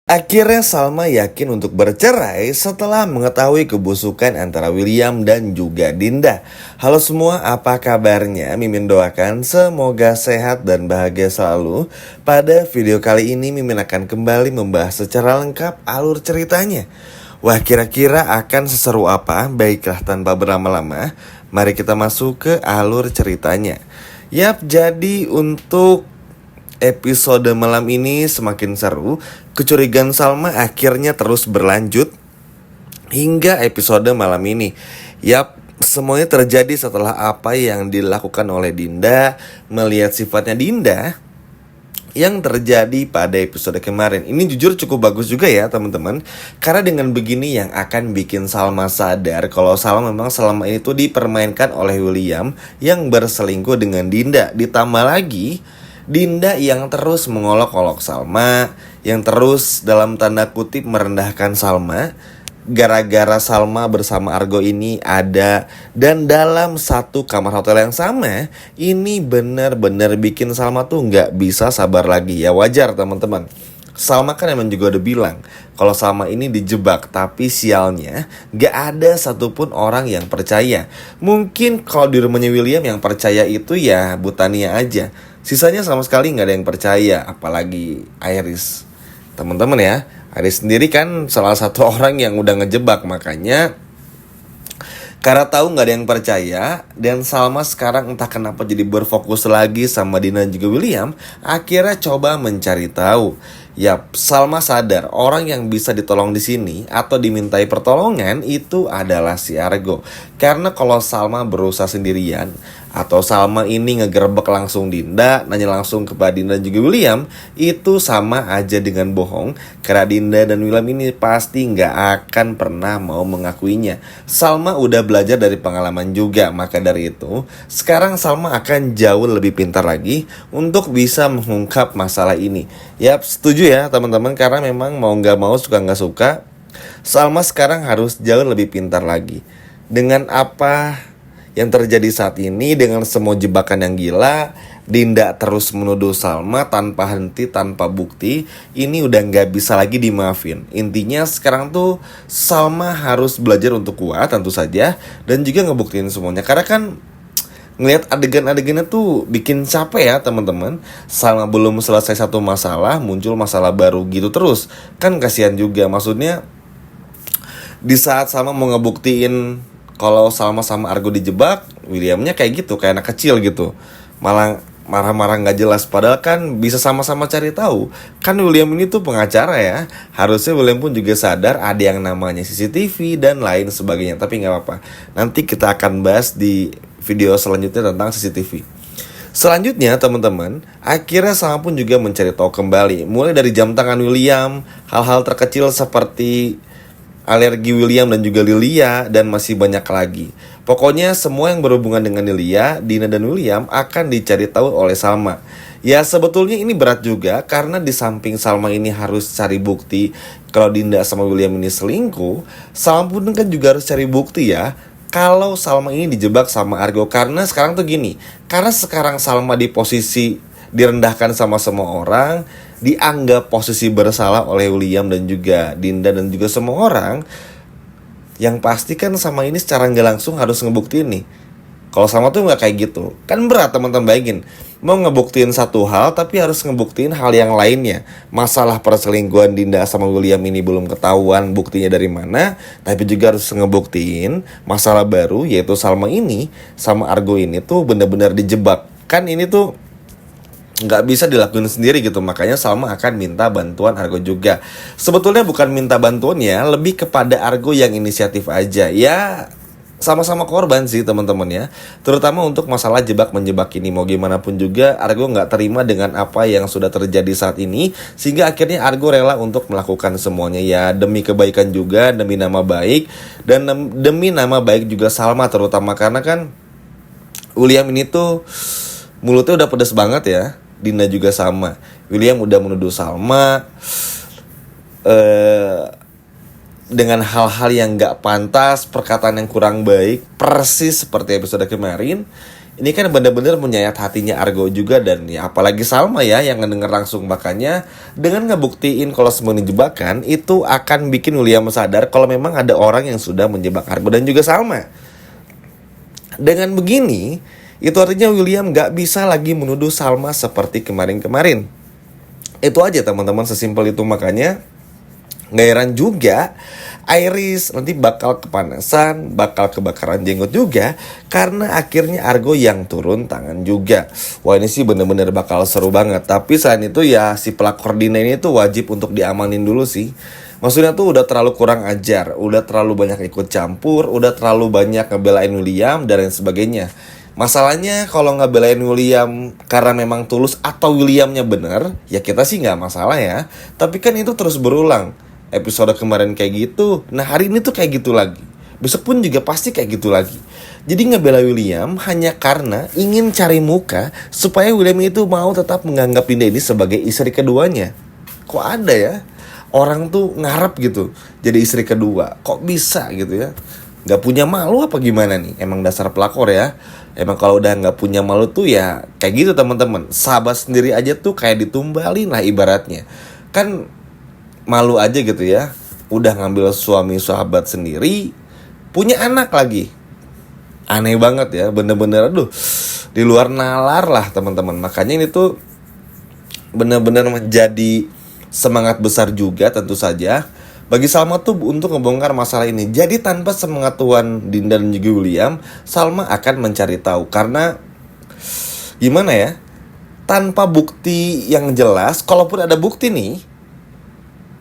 Akhirnya Salma yakin untuk bercerai setelah mengetahui kebusukan antara William dan juga Dinda. Halo semua, apa kabarnya? Mimin doakan semoga sehat dan bahagia selalu. Pada video kali ini Mimin akan kembali membahas secara lengkap alur ceritanya. Wah, kira-kira akan seseru apa? Baiklah, tanpa berlama-lama, mari kita masuk ke alur ceritanya. Yap, jadi untuk episode malam ini semakin seru. Kecurigaan Salma akhirnya terus berlanjut hingga episode malam ini. Yap, semuanya terjadi setelah apa yang dilakukan oleh Dinda, melihat sifatnya Dinda yang terjadi pada episode kemarin. Ini jujur cukup bagus juga ya teman-teman. Karena dengan begini yang akan bikin Salma sadar kalau Salma memang selama ini tuh dipermainkan oleh William yang berselingkuh dengan Dinda. Ditambah lagi Dinda yang terus mengolok-olok Salma, yang terus dalam tanda kutip merendahkan Salma, gara-gara Salma bersama Argo ini ada dan dalam satu kamar hotel yang sama. Ini benar-benar bikin Salma tuh nggak bisa sabar lagi. Ya wajar teman-teman, Salma kan emang juga udah bilang kalau Salma ini dijebak, tapi sialnya gak ada satupun orang yang percaya. Mungkin kalau di rumahnya William yang percaya itu ya Bu Tania aja. Sisanya sama sekali gak ada yang percaya, apalagi Iris. Teman-teman ya, Iris sendiri kan salah satu orang yang udah ngejebak. Makanya karena tahu nggak ada yang percaya, dan Salma sekarang entah kenapa jadi berfokus lagi sama Dina dan juga William. Akhirnya coba mencari tahu. Yap, Salma sadar orang yang bisa ditolong di sini atau dimintai pertolongan itu adalah si Argo. Karena kalau Salma berusaha sendirian atau Salma ini ngegerebek langsung Dinda, nanya langsung kepada Dinda dan juga William, itu sama aja dengan bohong. Karena Dinda dan William ini pasti nggak akan pernah mau mengakuinya. Salma udah belajar dari pengalaman juga, maka dari itu sekarang Salma akan jauh lebih pintar lagi untuk bisa mengungkap masalah ini. Yap, setuju ya teman-teman, karena memang mau nggak mau, suka nggak suka, Salma sekarang harus jauh lebih pintar lagi. Dengan apa yang terjadi saat ini, dengan semua jebakan yang gila, Dinda terus menuduh Salma tanpa henti, tanpa bukti. Ini udah gak bisa lagi dimaafin. Intinya sekarang tuh Salma harus belajar untuk kuat tentu saja, dan juga ngebuktiin semuanya. Karena kan ngelihat adegan-adegannya tuh bikin capek ya teman-teman. Salma belum selesai satu masalah, muncul masalah baru gitu terus. Kan kasihan juga, maksudnya di saat Salma mau ngebuktiin kalau Salma sama Argo dijebak, Williamnya kayak gitu, kayak anak kecil gitu, malah marah-marah gak jelas. Padahal kan bisa sama-sama cari tahu. Kan William ini tuh pengacara ya, harusnya William pun juga sadar ada yang namanya CCTV dan lain sebagainya. Tapi gak apa-apa, nanti kita akan bahas di video selanjutnya tentang CCTV. Selanjutnya teman-teman, akhirnya Salma pun juga mencari tahu kembali, mulai dari jam tangan William, hal-hal terkecil seperti alergi William dan juga Lilia, dan masih banyak lagi. Pokoknya semua yang berhubungan dengan Lilia, Dina dan William akan dicari tahu oleh Salma. Ya sebetulnya ini berat juga, karena di samping Salma ini harus cari bukti kalau Dinda sama William ini selingkuh, Salma pun kan juga harus cari bukti ya kalau Salma ini dijebak sama Argo. Karena sekarang tuh gini, karena sekarang Salma di posisi direndahkan sama semua orang, dianggap posisi bersalah oleh William dan juga Dinda dan juga semua orang. Yang pasti kan sama ini secara nggak langsung harus ngebuktiin nih. Kalau sama tuh nggak kayak gitu, kan berat teman-teman. Bayangin, mau ngebuktiin satu hal tapi harus ngebuktiin hal yang lainnya. Masalah perselingkuhan Dinda sama William ini belum ketahuan buktinya dari mana, tapi juga harus ngebuktiin masalah baru, yaitu Salma ini sama Argo ini tuh benar-benar dijebak. Kan ini tuh nggak bisa dilakuin sendiri gitu. Makanya Salma akan minta bantuan Argo juga. Sebetulnya bukan minta bantuannya, lebih kepada Argo yang inisiatif aja. Ya sama-sama korban sih teman-teman ya, terutama untuk masalah jebak-menjebak ini. Mau gimana pun juga Argo nggak terima dengan apa yang sudah terjadi saat ini, sehingga akhirnya Argo rela untuk melakukan semuanya ya, demi kebaikan juga, demi nama baik, dan demi nama baik juga Salma terutama. Karena kan William ini tuh mulutnya udah pedas banget ya. Dinda juga sama, William udah menuduh Salma dengan hal-hal yang gak pantas, perkataan yang kurang baik, persis seperti episode kemarin. Ini kan bener-bener menyayat hatinya Argo juga, dan ya apalagi Salma ya yang ngedenger langsung. Makanya dengan ngebuktiin kalau semua ini jebakan, itu akan bikin William sadar kalau memang ada orang yang sudah menjebak Argo dan juga Salma. Dengan begini, itu artinya William gak bisa lagi menuduh Salma seperti kemarin-kemarin. Itu aja teman-teman, sesimpel itu. Makanya gak heran juga Iris nanti bakal kepanasan, bakal kebakaran jenggot juga, karena akhirnya Argo yang turun tangan juga. Wah, ini sih bener-bener bakal seru banget. Tapi selain itu ya si pelakor Dina ini tuh wajib untuk diamanin dulu sih. Maksudnya tuh udah terlalu kurang ajar, udah terlalu banyak ikut campur, udah terlalu banyak ngebelain William dan lain sebagainya. Masalahnya kalau ngebelain William karena memang tulus atau Williamnya bener, ya kita sih gak masalah ya. Tapi kan itu terus berulang. Episode kemarin kayak gitu, nah hari ini tuh kayak gitu lagi, besok pun juga pasti kayak gitu lagi. Jadi ngebela William hanya karena ingin cari muka supaya William itu mau tetap menganggap Dinda ini sebagai istri keduanya. Kok ada ya orang tuh ngarep gitu jadi istri kedua, kok bisa gitu ya? Gak punya malu apa gimana nih? Emang dasar pelakor ya. Emang kalau udah gak punya malu tuh ya kayak gitu teman-teman. Sahabat sendiri aja tuh kayak ditumbalin lah ibaratnya. Kan malu aja gitu ya, udah ngambil suami sahabat sendiri, punya anak lagi. Aneh banget ya, bener-bener aduh, di luar nalar lah teman-teman. Makanya ini tuh bener-bener menjadi semangat besar juga tentu saja bagi Salma tuh untuk ngebongkar masalah ini. Jadi tanpa sepengetahuan Dinda dan juga William, Salma akan mencari tahu. Karena gimana ya, tanpa bukti yang jelas, kalaupun ada bukti nih,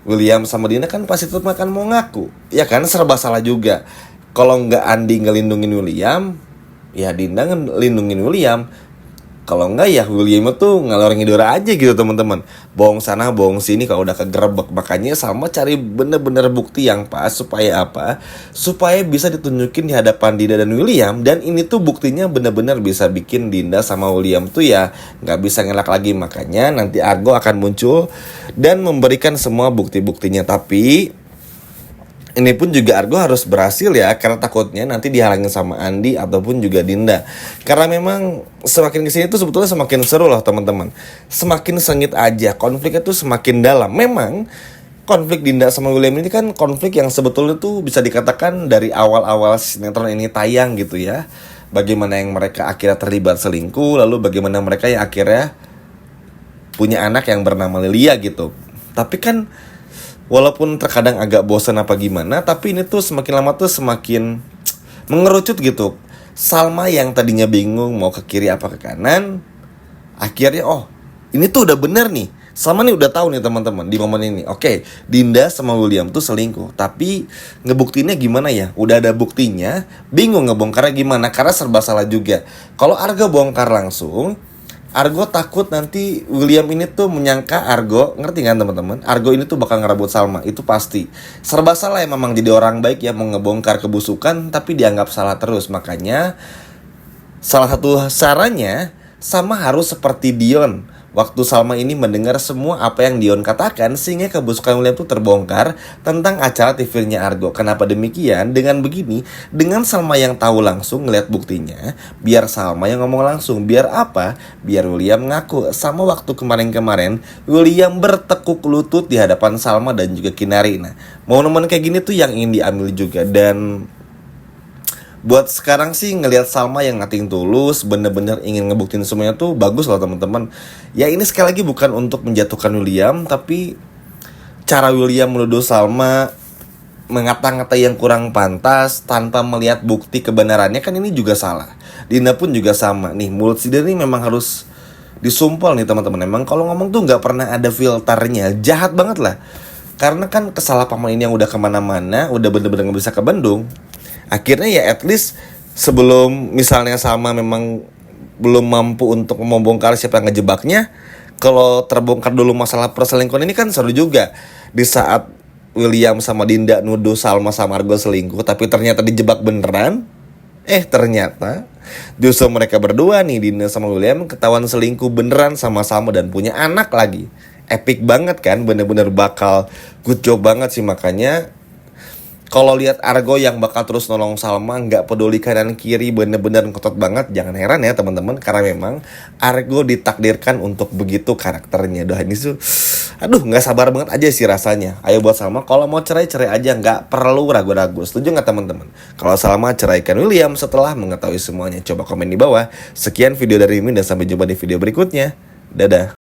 William sama Dina kan pasti tetap akan mau ngaku. Ya kan, serba salah juga. Kalau nggak Andi ngelindungin William, ya Dinda ngelindungin William. Kalau nggak ya William itu ngalor ngidor aja gitu teman-teman. Bohong sana bohong sini kalau udah kegerebek. Makanya sama cari bener-bener bukti yang pas. Supaya apa? Supaya bisa ditunjukin di hadapan Dinda dan William. Dan ini tuh buktinya bener-bener bisa bikin Dinda sama William tuh ya nggak bisa ngelak lagi. Makanya nanti Argo akan muncul dan memberikan semua bukti-buktinya. Tapi ini pun juga Argo harus berhasil ya, karena takutnya nanti dihalangin sama Andi ataupun juga Dinda. Karena memang semakin kesini tuh sebetulnya semakin seru loh teman-teman. Semakin sengit aja, konfliknya tuh semakin dalam. Memang konflik Dinda sama William ini kan konflik yang sebetulnya tuh bisa dikatakan dari awal-awal sinetron ini tayang gitu ya. Bagaimana yang mereka akhirnya terlibat selingkuh, lalu bagaimana mereka yang akhirnya punya anak yang bernama Lilia gitu. Tapi kan walaupun terkadang agak bosan apa gimana, tapi ini tuh semakin lama tuh semakin mengerucut gitu. Salma yang tadinya bingung mau ke kiri apa ke kanan, akhirnya oh ini tuh udah bener nih. Salma nih udah tahu nih teman-teman di momen ini. Oke, Dinda sama William tuh selingkuh, tapi ngebuktinya gimana ya? Udah ada buktinya, bingung ngebongkarnya gimana karena serba salah juga. Kalau Argo bongkar langsung, Argo takut nanti William ini tuh menyangka Argo, ngerti kan teman-teman? Argo ini tuh bakal ngerebut Salma, itu pasti. Serba salah ya, memang jadi orang baik ya, mau ngebongkar kebusukan tapi dianggap salah terus. Makanya salah satu sarannya sama harus seperti Dion. Waktu Salma ini mendengar semua apa yang Dion katakan, sehingga kebusukan William itu terbongkar tentang acara TV-nya Argo. Kenapa demikian? Dengan begini, dengan Salma yang tahu langsung ngeliat buktinya, biar Salma yang ngomong langsung. Biar apa? Biar William ngaku. Sama waktu kemarin-kemarin, William bertekuk lutut di hadapan Salma dan juga Kinari. Nah, momen-momen kayak gini tuh yang ingin diambil juga. Dan buat sekarang sih ngelihat Salma yang ngating tulus, bener-bener ingin ngebuktiin semuanya tuh bagus loh teman-teman. Ya ini sekali lagi bukan untuk menjatuhkan William, tapi cara William menuduh Salma, mengata-ngata yang kurang pantas tanpa melihat bukti kebenarannya, kan ini juga salah. Dinda pun juga sama nih, mulut si Dinda ini memang harus disumpel nih teman-teman. Emang kalau ngomong tuh nggak pernah ada filternya, jahat banget lah. Karena kan kesalahpahaman ini yang udah kemana-mana, udah bener-bener nggak bisa kebendung. Akhirnya ya at least sebelum misalnya Salma memang belum mampu untuk membongkar siapa yang ngejebaknya, kalau terbongkar dulu masalah perselingkuhan ini kan seru juga. Di saat William sama Dinda nuduh Salma sama Argo selingkuh, tapi ternyata dijebak beneran. Ternyata justru mereka berdua nih, Dinda sama William, ketahuan selingkuh beneran sama Salma dan punya anak lagi. Epic banget kan, bener-bener bakal good job banget sih. Makanya Kalau lihat Argo yang bakal terus nolong Salma, nggak peduli kanan kiri, bener-bener ngotot banget, jangan heran ya teman-teman, karena memang Argo ditakdirkan untuk begitu karakternya. Doa ini tuh, aduh nggak sabar banget aja sih rasanya. Ayo buat Salma, kalau mau cerai aja, nggak perlu ragu-ragu. Setuju nggak teman-teman? Kalau Salma ceraikan William setelah mengetahui semuanya, coba komen di bawah. Sekian video dari Mimin dan sampai jumpa di video berikutnya. Dadah.